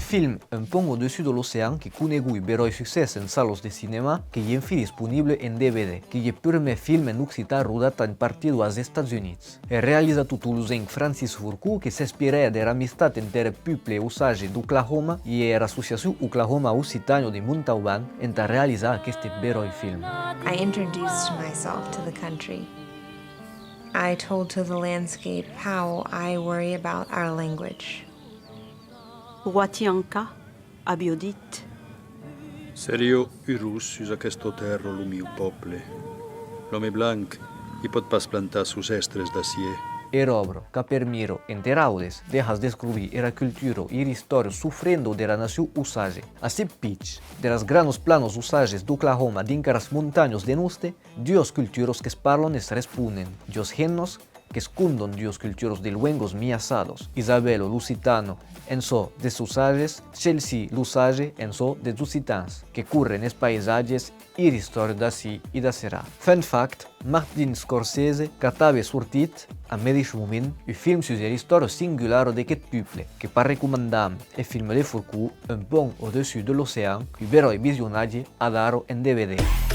film Un pont au-dessus de l'océan che conegut beroi succes în salos de cinema che e fi disponibile in DVD, che e prime film in occitan rodat in partido als Stati Units. È realizzato tulusenc Francis Furcu che si ispira della amistà intere puple e usage d'Oklahoma e era l'associazione Oklahoma Occitano di Montauban a realizzare questi beroi film. I introduced myself to the country. I told to the landscape how I worry about our language. Watianka, abiodit. Serio, Urus usa questo terro lo mio poble. L'homme blanc, i pot pas plantar sus estres d'acier. Erobro, Capermiro, enteraudes, dejas descubrir era cultura y historia sufriendo de la nación usage. Así pitch, de los granos planos usages de Oklahoma dincaras montaños de nuste, dios culturos que parlan es responden, dios genos que escondon dios culturos de luengos miasados. Isabelo Lusitano, en so de usages, Chelsea Lusage, en so de Lusitans, que curren es paisajes y historia da si y da serà. Fun fact, Martin Scorsese catave sortit, a medici moment, un film sur l'histoire singulare d'aquest peuple, que par recommandam e film de Furcu, Un pont au-dessus de l'océan, que beroi visionatge a daro en DVD.